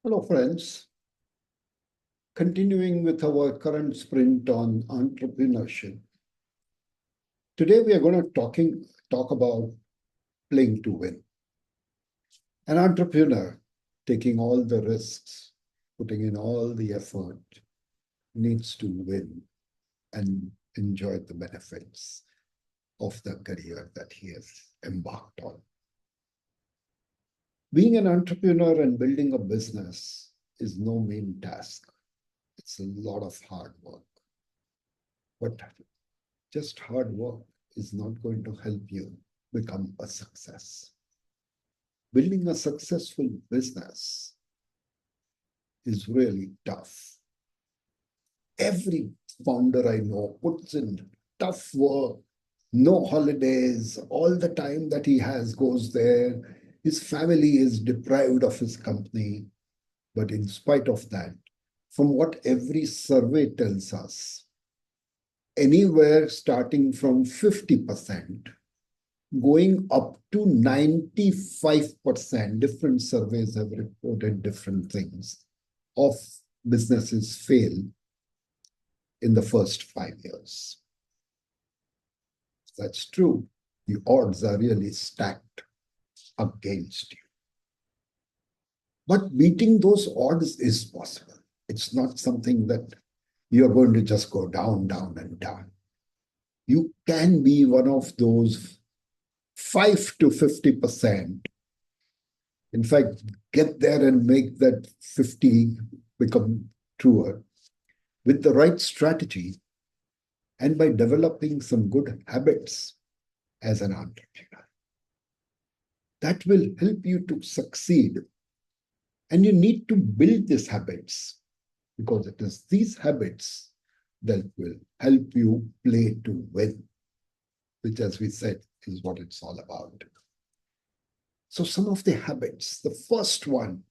Hello, friends. Continuing with our current sprint on entrepreneurship. Today, we are going to talk about playing to win. An entrepreneur taking all the risks, putting in all the effort, needs to win and enjoy the benefits of the career that he has embarked on. Being an entrepreneur and building a business is no mean task. It's a lot of hard work. But just hard work is not going to help you become a success. Building a successful business is really tough. Every founder I know puts in tough work, no holidays, all the time that he has goes there. His family is deprived of his company. But in spite of that, from what every survey tells us, anywhere starting from 50%, going up to 95%, different surveys have reported different things, of businesses fail in the first 5 years. That's true. The odds are really stacked against you. But beating those odds is possible. It's not something that you're going to just go down, down, and down. You can be one of those 5 to 50%. In fact, get there and make that 50 become truer with the right strategy and by developing some good habits as an entrepreneur. That will help you to succeed. And you need to build these habits because it is these habits that will help you play to win, which, as we said, is what it's all about. So some of the habits, the first one,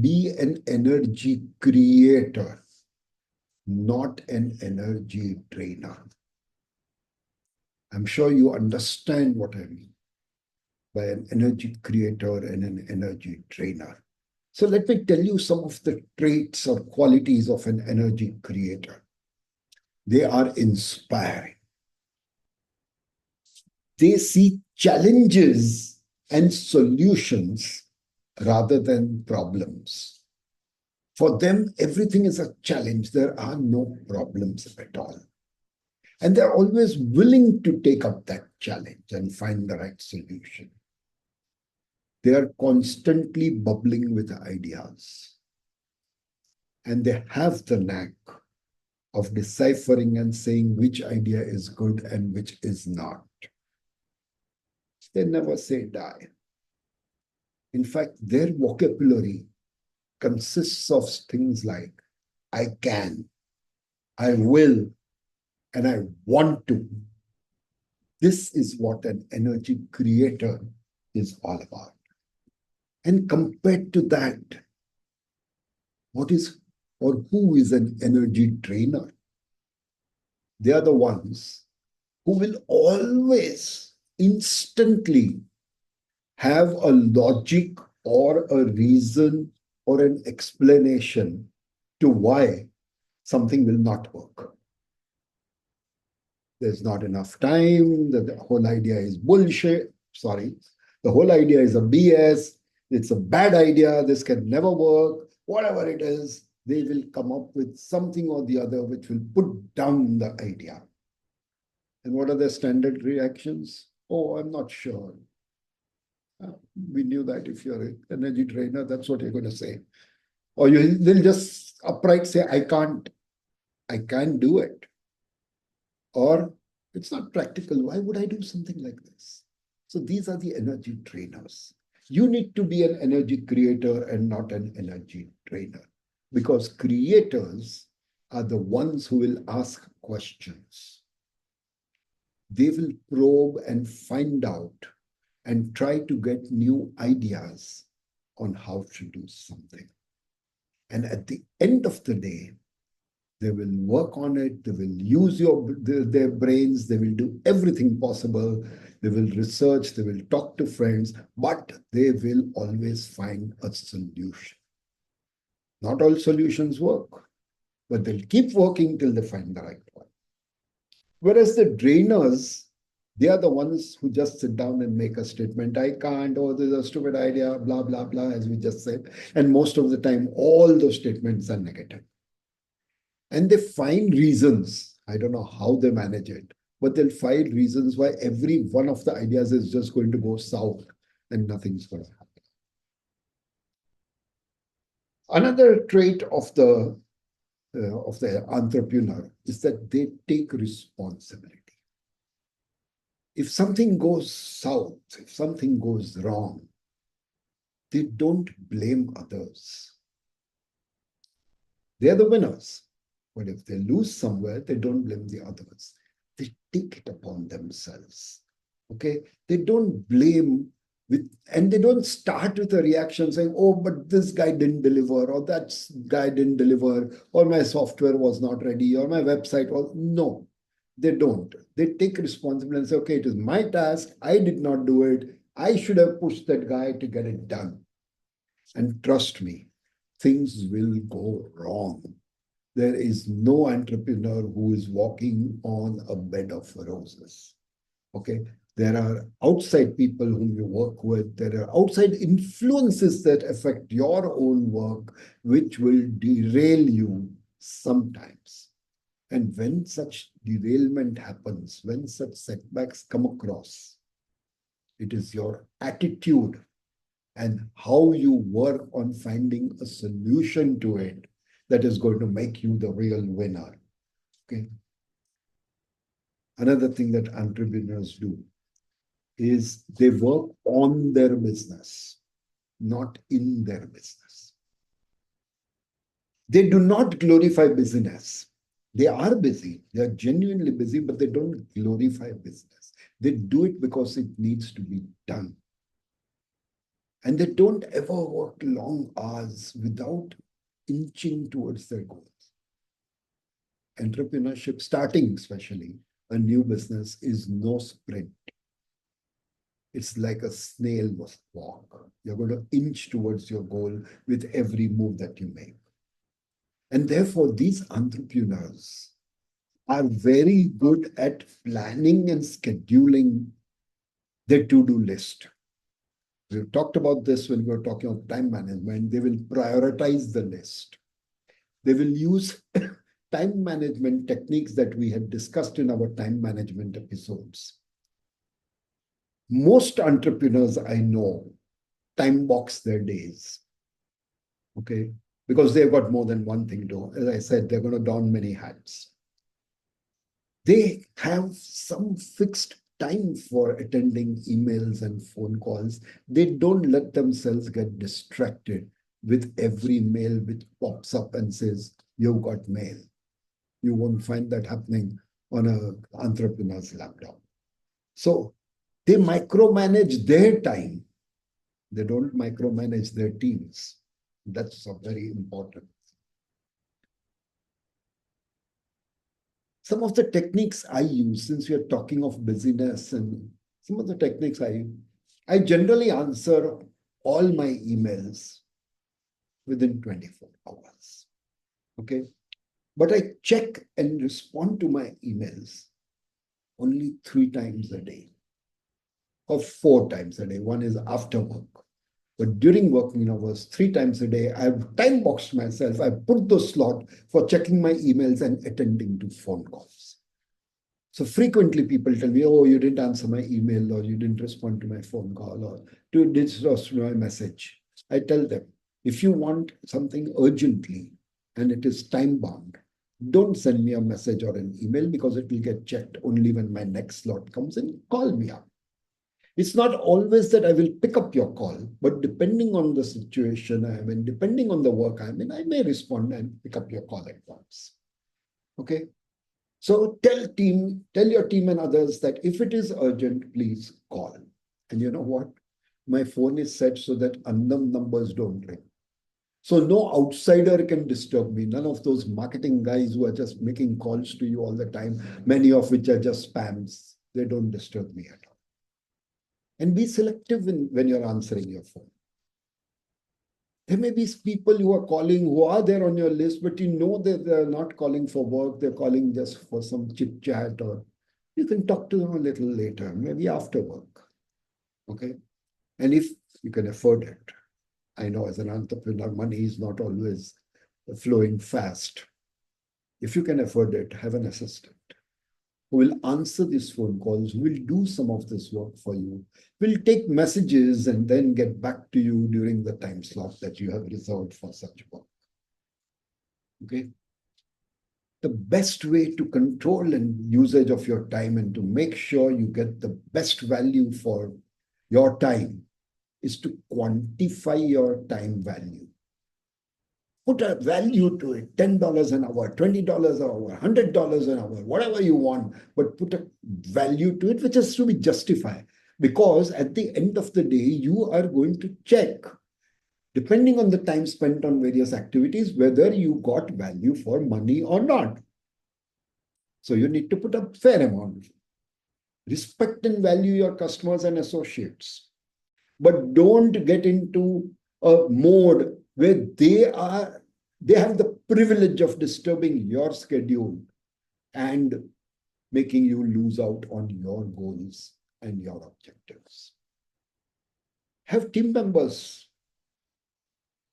be an energy creator, not an energy drainer. I'm sure you understand what I mean by an energy creator and an energy drainer. So let me tell you some of the traits or qualities of an energy creator. They are inspiring. They see challenges and solutions rather than problems. For them, everything is a challenge. There are no problems at all. And they're always willing to take up that challenge and find the right solution. They are constantly bubbling with ideas. And they have the knack of deciphering and saying which idea is good and which is not. They never say die. In fact, their vocabulary consists of things like, I can, I will, and I want to. This is what an energy creator is all about. And compared to that, what is or who is an energy drainer? They are the ones who will always instantly have a logic or a reason or an explanation to why something will not work. There's not enough time, the whole idea is bullshit. Sorry, the whole idea is a BS. It's a bad idea. This can never work. Whatever it is, they will come up with something or the other which will put down the idea. And what are their standard reactions? Oh, I'm not sure. We knew that if you're an energy trainer, that's what you're going to say. Or they'll just upright say, I can't do it. Or it's not practical. Why would I do something like this? So these are the energy trainers. You need to be an energy creator and not an energy trainer, because creators are the ones who will ask questions. They will probe and find out and try to get new ideas on how to do something. And at the end of the day, they will work on it, they will use their brains, they will do everything possible, they will research, they will talk to friends, but they will always find a solution. Not all solutions work, but they'll keep working till they find the right one. Whereas the drainers, they are the ones who just sit down and make a statement. I can't, oh, this is a stupid idea, blah, blah, blah, as we just said. And most of the time, all those statements are negative. And they find reasons. I don't know how they manage it, but they'll find reasons why every one of the ideas is just going to go south and nothing's going to happen. Another trait of the entrepreneur is that they take responsibility. If something goes south, if something goes wrong, they don't blame others. They're the winners. But if they lose somewhere, they don't blame the others. They take it upon themselves. Okay? They don't blame and they don't start with a reaction saying, oh, but this guy didn't deliver, or that guy didn't deliver, or my software was not ready, or my website was. No, they don't. They take responsibility and say, okay, it is my task. I did not do it. I should have pushed that guy to get it done. And trust me, things will go wrong. There is no entrepreneur who is walking on a bed of roses. Okay? There are outside people whom you work with. There are outside influences that affect your own work, which will derail you sometimes. And when such derailment happens, when such setbacks come across, it is your attitude and how you work on finding a solution to it that is going to make you the real winner. Okay. Another thing that entrepreneurs do is they work on their business, not in their business. They do not glorify business. They are busy. They are genuinely busy, but they don't glorify business. They do it because it needs to be done. And they don't ever work long hours without inching towards their goals. Entrepreneurship, starting especially a new business, is no sprint. It's like a snail walk. You're going to inch towards your goal with every move that you make. And therefore, these entrepreneurs are very good at planning and scheduling their to-do list. We've talked about this when we were talking about time management. They will prioritize the list. They will use time management techniques that we had discussed in our time management episodes. Most entrepreneurs I know time box their days. Okay? Because they've got more than one thing to do. As I said, they're going to don many hats. They have some fixed time for attending emails and phone calls. They don't let themselves get distracted with every mail which pops up and says, you've got mail. You won't find that happening on an entrepreneur's laptop. So they micromanage their time. They don't micromanage their teams. That's a very important. Some of the techniques I use, since we are talking of busyness, and some of the techniques I generally answer all my emails within 24 hours. Okay. But I check and respond to my emails only 3 times a day or 4 times a day. One is after work. But during working hours, 3 times a day, I've time boxed myself. I put the slot for checking my emails and attending to phone calls. So frequently people tell me, oh, you didn't answer my email, or you didn't respond to my phone call, or you didn't respond to my message. I tell them, if you want something urgently and it is time bound, don't send me a message or an email, because it will get checked only when my next slot comes in. Call me up. It's not always that I will pick up your call, but depending on the situation I'm in, depending on the work I'm in, I may respond and pick up your call at once. Okay. So tell your team and others that if it is urgent, please call. And you know what? My phone is set so that unknown numbers don't ring. So no outsider can disturb me. None of those marketing guys who are just making calls to you all the time, many of which are just spams. They don't disturb me at all. And be selective when you're answering your phone. There may be people who are calling, who are there on your list, but you know that they're not calling for work. They're calling just for some chit chat, or you can talk to them a little later, maybe after work. Okay. And if you can afford it, I know as an entrepreneur, money is not always flowing fast. If you can afford it, have an assistant who will answer these phone calls, who will do some of this work for you, will take messages and then get back to you during the time slot that you have reserved for such work. Okay. The best way to control and usage of your time and to make sure you get the best value for your time is to quantify your time value. Put a value to it, $10 an hour, $20 an hour, $100 an hour, whatever you want, but put a value to it, which has to be justified. Because at the end of the day, you are going to check, depending on the time spent on various activities, whether you got value for money or not. So you need to put a fair amount. Respect and value your customers and associates. But don't get into a mode where they have the privilege of disturbing your schedule and making you lose out on your goals and your objectives. Have team members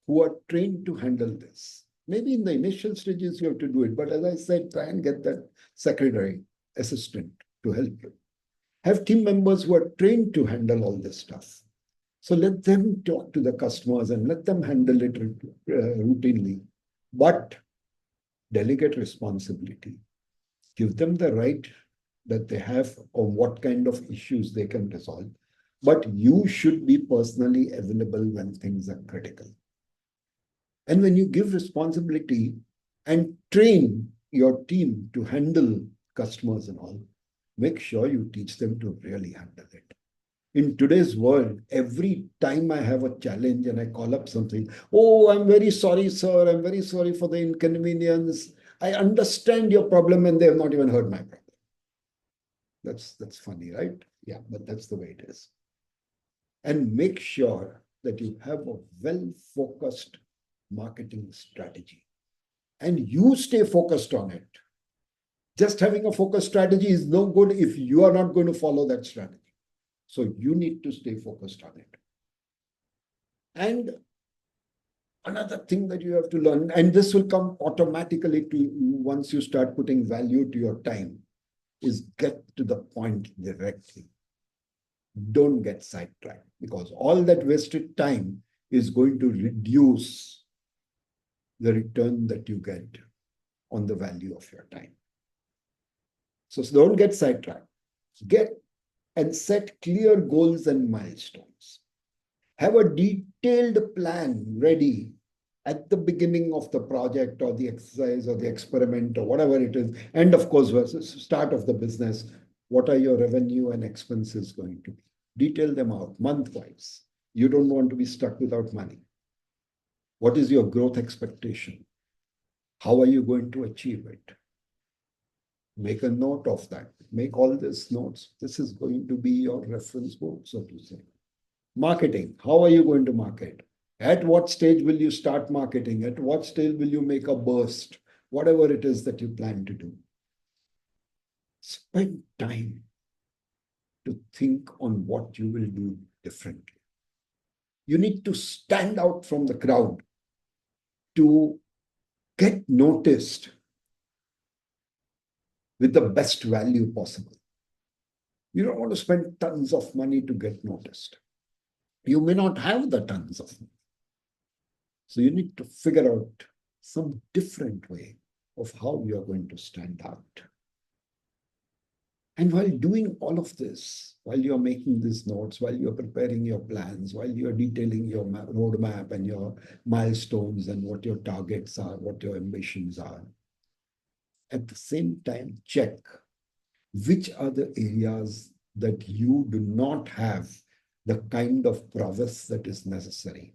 who are trained to handle this. Maybe in the initial stages you have to do it, but as I said, try and get that secretary, assistant to help you. Have team members who are trained to handle all this stuff. So let them talk to the customers and let them handle it routinely. But delegate responsibility. Give them the right that they have on what kind of issues they can resolve. But you should be personally available when things are critical. And when you give responsibility and train your team to handle customers and all, make sure you teach them to really handle it. In today's world, every time I have a challenge and I call up something, oh, I'm very sorry, sir. I'm very sorry for the inconvenience. I understand your problem, and they have not even heard my problem. That's funny, right? Yeah, but that's the way it is. And make sure that you have a well-focused marketing strategy. And you stay focused on it. Just having a focused strategy is no good if you are not going to follow that strategy. So you need to stay focused on it. And another thing that you have to learn, and this will come automatically to you once you start putting value to your time, is get to the point directly. Don't get sidetracked, because all that wasted time is going to reduce the return that you get on the value of your time. So don't get sidetracked. Get and set clear goals and milestones. Have a detailed plan ready at the beginning of the project or the exercise or the experiment or whatever it is. And of course, versus start of the business, what are your revenue and expenses going to be? Detail them out month-wise. You don't want to be stuck without money. What is your growth expectation? How are you going to achieve it? Make a note of that. Make all these notes. This is going to be your reference book, so to say. Marketing. How are you going to market? At what stage will you start marketing? At what stage will you make a burst? Whatever it is that you plan to do. Spend time to think on what you will do differently. You need to stand out from the crowd to get noticed with the best value possible. You don't want to spend tons of money to get noticed. You may not have the tons of money. So you need to figure out some different way of how you are going to stand out. And while doing all of this, while you're making these notes, while you're preparing your plans, while you're detailing your roadmap and your milestones and what your targets are, what your ambitions are, at the same time, check which are the areas that you do not have the kind of prowess that is necessary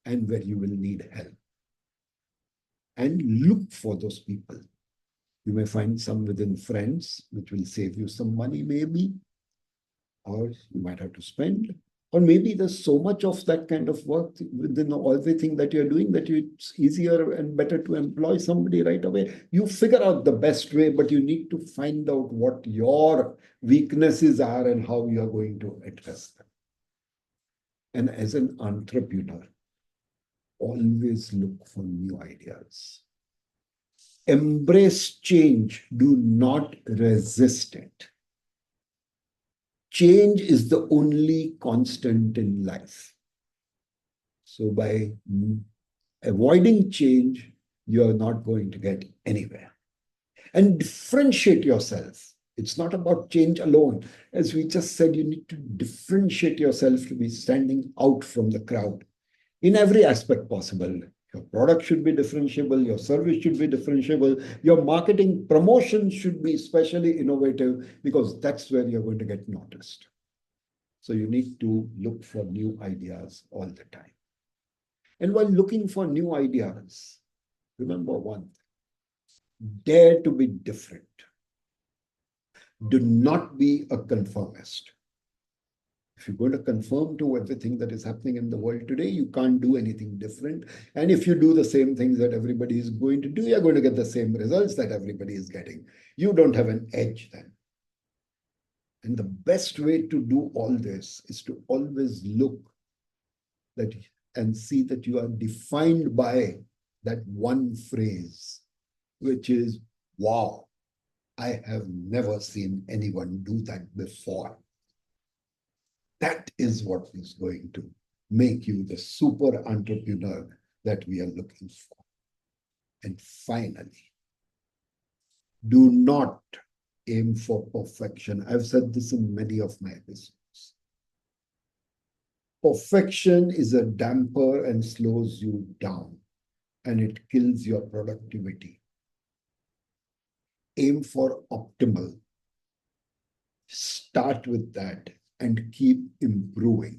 and where you will need help. And look for those people. You may find some within friends, which will save you some money maybe, or you might have to spend, Or maybe there's so much of that kind of work within everything that you're doing that it's easier and better to employ somebody right away. You figure out the best way, but you need to find out what your weaknesses are and how you're going to address them. And as an entrepreneur, always look for new ideas. Embrace change, do not resist it. Change is the only constant in life. So by avoiding change, you're not going to get anywhere. And differentiate yourself. It's not about change alone. As we just said, you need to differentiate yourself to be standing out from the crowd in every aspect possible. Your product should be differentiable, your service should be differentiable, your marketing promotion should be especially innovative, because that's where you're going to get noticed. So you need to look for new ideas all the time. And while looking for new ideas, remember one thing: dare to be different. Do not be a conformist. If you're going to conform to everything that is happening in the world today, you can't do anything different. And if you do the same things that everybody is going to do, you're going to get the same results that everybody is getting. You don't have an edge then. And the best way to do all this is to always look that and see that you are defined by that one phrase, which is, wow, I have never seen anyone do that before. That is what is going to make you the super entrepreneur that we are looking for. And finally, do not aim for perfection. I've said this in many of my episodes. Perfection is a damper and slows you down, and it kills your productivity. Aim for optimal. Start with that and keep improving.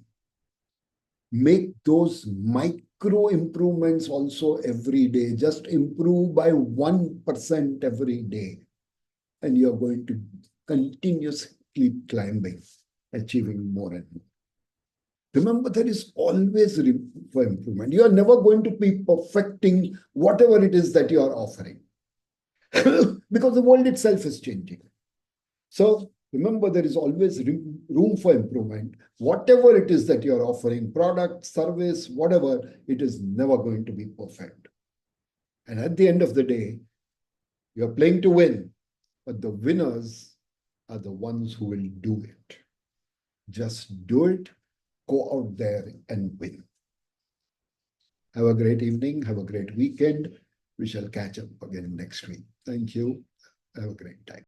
Make those micro improvements also every day. Just improve by 1% every day, and you're going to continuously keep climbing, achieving more and more. Remember, there is always room for improvement. You are never going to be perfecting whatever it is that you are offering because the world itself is changing. So remember, there is always room for improvement. Whatever it is that you're offering, product, service, whatever, it is never going to be perfect. And at the end of the day, you're playing to win, but the winners are the ones who will do it. Just do it, go out there and win. Have a great evening, have a great weekend. We shall catch up again next week. Thank you. Have a great time.